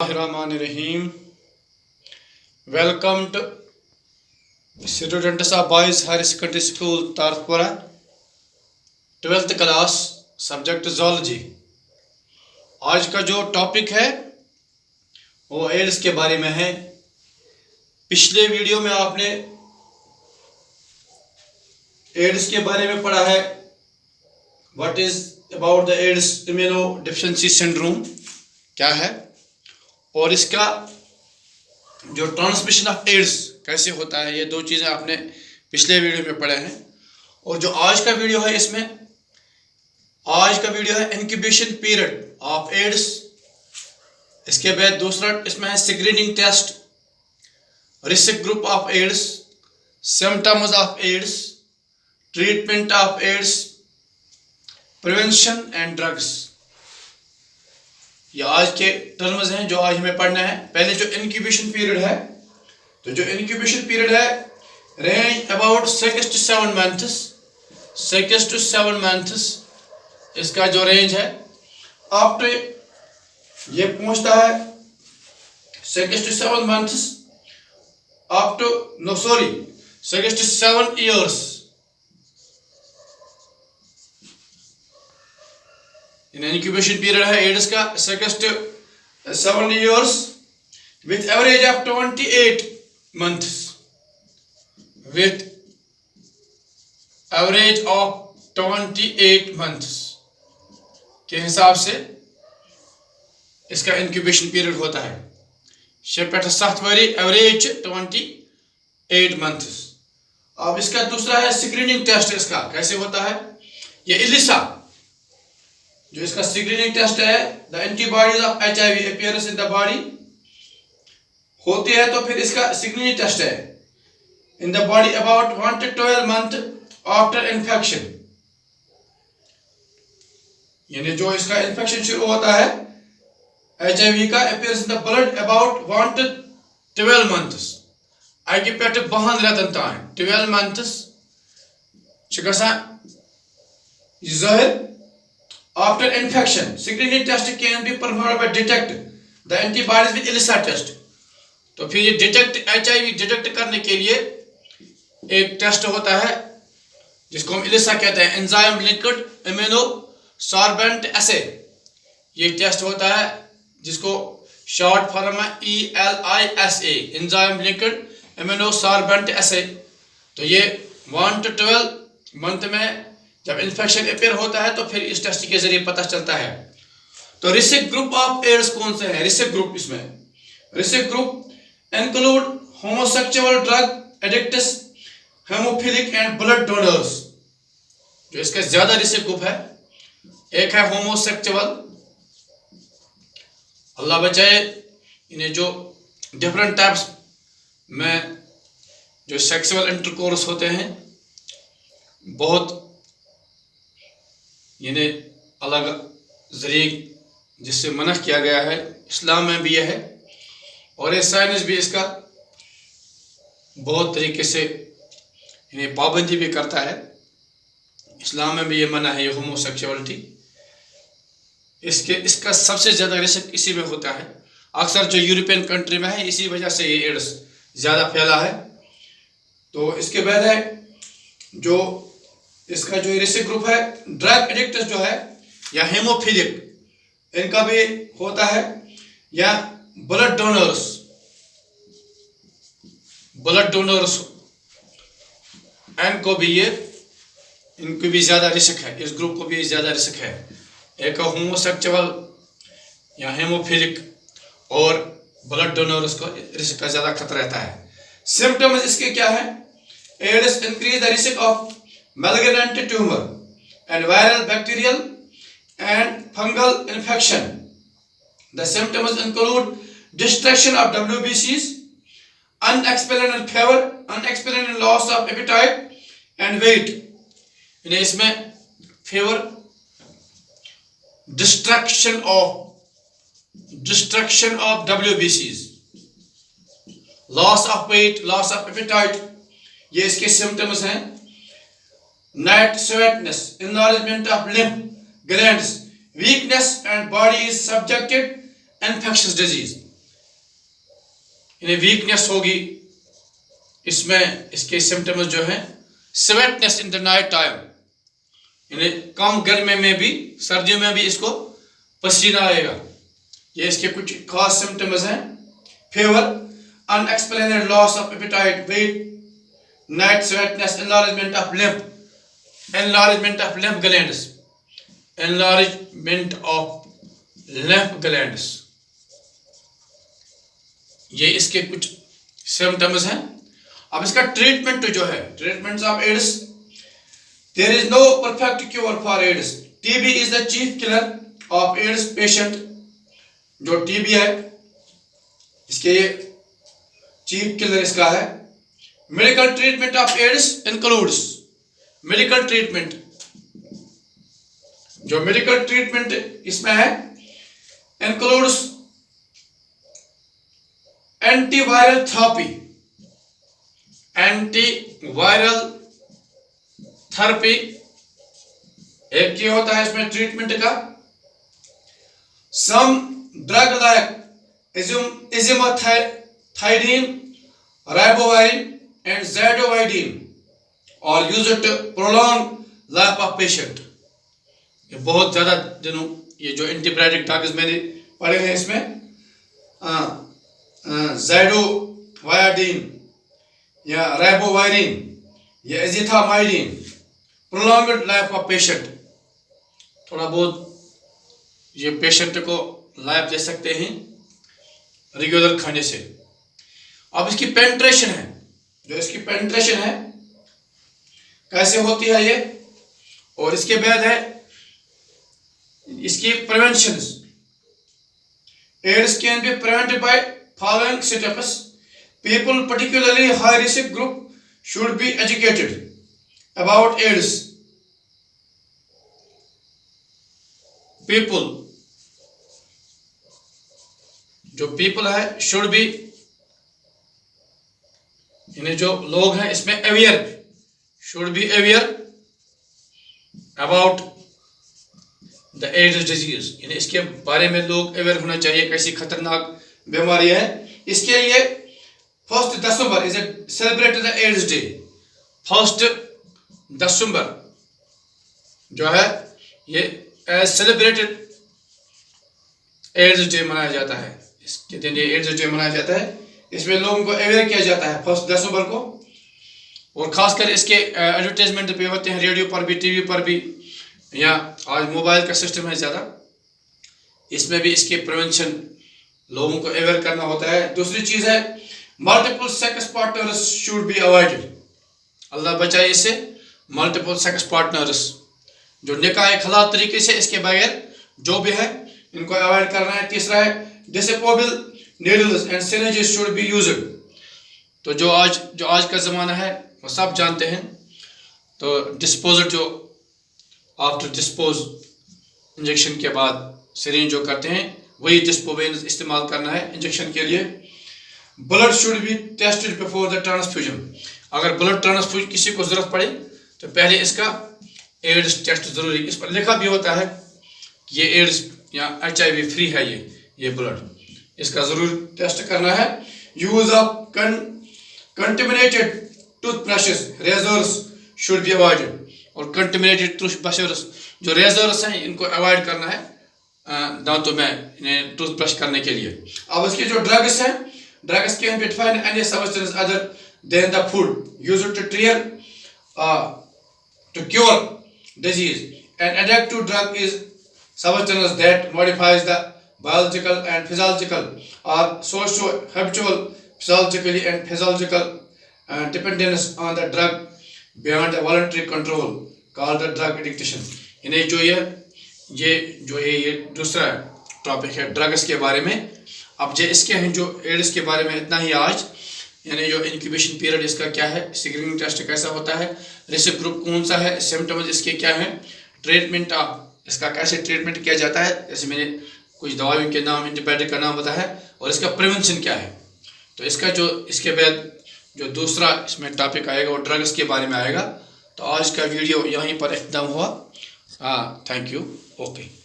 Bismillahirrahmanirrahim. Welcome to students of Boys Higher Secondary School Tarpura, 12th class, subject zoology. आज का जो topic है वो एड्स के बारे में है. पिछले वीडियो में आपने एड्स के बारे में पढ़ा है. What is about the AIDS immunodeficiency syndrome क्या है और इसका जो ट्रांसमिशन ऑफ एड्स कैसे होता है, ये दो चीज़ें आपने पिछले वीडियो में पढ़े हैं. और जो आज का वीडियो है इसमें आज का वीडियो है इंक्यूबेशन पीरियड ऑफ एड्स. इसके बाद दूसरा इसमें है screening test, risk group of AIDS, symptoms of AIDS, treatment of AIDS, prevention and drugs. ये आज के टर्म्स हैं जो आज हमें पढ़ना है. पहले जो इंक्यूबेशन पीरियड है, तो जो इंक्यूबेशन पीरियड है range about 6 to 7 months. 6 to 7 months इसका जो रेंज है. आफ्टर ये पहुंचता है 6 to 7 months up to 6 to 7 years. In incubation period है एड्स का 6 to 7 years with average of 28 months. with average of 28 months के हिसाब से इसका इंक्यूबेशन पीरियड होता है. 6 पे 7 वरी एवरेज 28 months. अब इसका दूसरा है स्क्रीनिंग टेस्ट. इसका कैसे होता है? ये इलिसा जो इसका स्क्रीनिंग टेस्ट है, the antibodies of HIV appearance in the body होती है. तो फिर इसका स्क्रीनिंग टेस्ट है in the body about 1 to 12 month after infection. यानी जो इसका इन्फेक्शन शुरू होता है HIV का appearance in the blood about 1 to 12 months आगे पे 12 रेतन तान 12 months ज़ाहिर. After infection, screening test can be performed by detect the antibodies with ELISA test. तो फिर ये डिटेक्ट HIV डिटेक्ट करने के लिए एक टेस्ट होता है जिसको हम ELISA कहते हैं, एंजाइम लिंक्ड इम्यूनोसॉर्बेंट एसे. ये टेस्ट होता है जिसको शॉर्ट फॉर्म में ELISA, एंजाइम लिंक्ड इम्यूनोसॉर्बेंट एसे. तो ये 1 to 12 मंथ में जब इन्फेक्शन अपेयर होता है तो फिर इस टेस्ट के जरिए पता चलता है. तो रिस्क ग्रुप ऑफ एड्स कौन से हैं? रिस्क ग्रुप इसमें risk group include homosexual, drug addicts, hemophilic and blood donors. जो इसका ज्यादा रिस्क ग्रुप है, एक है होमोसेक्सुअल, अल्लाह बचाए. इन्हें जो डिफरेंट टाइप्स में जो सेक्सुअल इंटरकोर्स होते हैं बहुत यानी अलग जरिए जिससे मना किया गया है. इस्लाम में भी यह है और ये साइंस भी इसका बहुत तरीके से इन्हें पाबंदी भी करता है. इस्लाम में भी ये मना है, ये होमोसेक्सुअलिटी. इसका सबसे ज़्यादा रिस्क इसी में होता है. अक्सर जो यूरोपियन कंट्री में है इसी वजह से ये एड्स ज़्यादा फैला है. तो इसके बाद है जो इसका जो रिस्क ग्रुप है ड्रग एडिक्ट्स जो है या हेमोफिलिक, इनका भी होता है, या ब्लड डोनर्स इनको भी इनको भी ज़्यादा रिस्क है. इस ग्रुप को भी ज़्यादा रिस्क है. एक होमोसेक्सुअल या हेमोफिलिक और ब्लड डोनर्स को रिस्क का ज़्यादा खतरा रहता है. सिम्टम्स इसके क्या है? AIDS increase the risk of malignant tumor and viral, bacterial and fungal infection. The symptoms include destruction of WBCs, unexplained fever, unexplained loss of appetite and weight. इन्हें इसमें fever, destruction of WBCs, loss of weight, loss of appetite, ये इसके symptoms हैं. night sweatness, enlargement of lymph glands, weakness and body is subjected infectious disease. यानी weakness होगी। इसमें इसके symptoms जो हैं, स्वेटनेस इन द नाइट टाइम, यानी कम गर्मी में भी सर्दियों में भी इसको पसीना आएगा। ये इसके कुछ खास सिम्टम्स हैं। Fever, unexplained loss of appetite, weight, night sweatness, enlargement of lymph, enlargement of lymph glands, enlargement of lymph glands, ये इसके कुछ सिम्टम्स हैं। अब इसका ट्रीटमेंट जो है, treatment of AIDS, there is no perfect cure for AIDS. TB is the chief killer of AIDS patient. जो TB है इसके ये चीफ किलर इसका है। Medical treatment of AIDS includes, medical treatment, जो मेडिकल ट्रीटमेंट इसमें है, includes antiviral therapy, antiviral therapy एक ये होता है इसमें ट्रीटमेंट का। Some drug like azidothymidine, ribavirin and zidovudine और use it prolong life of patient. ये बहुत ज़्यादा दिनों ये जो एंटीबायोटिक ड्रग्स मैंने पढ़े हैं इसमें, ज़ैडोवाइडिन या राइबोवायरिन या एजिथामाइडिन, प्रोलॉन्ग्ड लाइफ ऑफ पेशेंट, थोड़ा बहुत ये पेशेंट को लाइफ दे सकते हैं रेगुलर खाने से। अब इसकी पेनिट्रेशन है, जो इसकी पेनिट्रेशन है कैसे होती है ये, और इसके बाद है इसकी prevention. AIDS can be prevented by following steps. People particularly high risk group should be educated about AIDS. People, जो पीपल है, शुड बी, यानी जो लोग हैं इसमें aware, should be aware about the AIDS disease, यानी इसके बारे में लोग अवेयर होना चाहिए कैसी खतरनाक बीमारी है। इसके लिए 1 December is celebrate the AIDS day. 1 दिसंबर जो है ये सेलिब्रेटेड एड्स डे मनाया जाता है। इसके दिन ये एड्स डे मनाया जाता है। इसमें लोगों को अवेयर किया जाता है 1 दिसंबर को, और खासकर इसके एडवर्टाइजमेंट पे होते हैं रेडियो पर भी, टीवी पर भी, या आज मोबाइल का सिस्टम है ज़्यादा, इसमें भी इसके प्रिवेंशन लोगों को अवेयर करना होता है। दूसरी चीज़ है multiple sex partners should be avoided. अल्लाह बचाए इससे, मल्टीपल सेक्स पार्टनर्स जो निकाह हलाल तरीके से इसके बगैर जो भी है इनको अवॉइड करना है। तीसरा है disposable needles and syringes should be used. तो जो आज का ज़माना है वो सब जानते हैं। तो डिस्पोजल जो आफ्टर डिस्पोज इंजेक्शन के बाद सिरिंज जो करते हैं वही डिस्पोवेंस इस्तेमाल करना है इंजेक्शन के लिए। Blood should be tested before the transfusion. अगर ब्लड ट्रांसफ्यूजन किसी को ज़रूरत पड़े तो पहले इसका एड्स टेस्ट ज़रूरी। इस पर लिखा भी होता है ये एड्स या HIV फ्री है ये ब्लड, इसका ज़रूर टेस्ट करना है। Use of contaminated toothbrushes, razors should be avoided. और कंटेमिनेटेड टूथब्रशेस जो रेजर्स हैं इनको अवॉइड करना है दांतों में इन्हें टूथब्रश करने के लिए। अब इसके जो ड्रग्स हैं, drugs can be defined any substance other than the food used to cure disease. An addictive drug is substance that modifies the biological and physiological or socio-habitual physiologically and physiological dependence on the drug beyond the voluntary control called the drug addiction. इन्हें ये दूसरा topic है drugs के बारे में। अब जो इसके हैं जो एड्स के बारे में इतना ही आज, यानी जो इंक्यूबेशन पीरियड इसका क्या है, स्क्रीनिंग टेस्ट कैसा होता है, रिस्क ग्रुप कौन सा है, सिम्टम्स इसके क्या हैं, ट्रीटमेंट इसका कैसे ट्रीटमेंट किया जाता है, जैसे मैंने कुछ दवाइयों के नाम, एंटीबायोटिक का नाम बताया है, और इसका प्रिवेंशन क्या है। तो इसका जो इसके बाद जो दूसरा इसमें टॉपिक आएगा वो ड्रग्स के बारे में आएगा। तो आज का वीडियो यहीं पर एकदम हुआ। Thank you. ओके।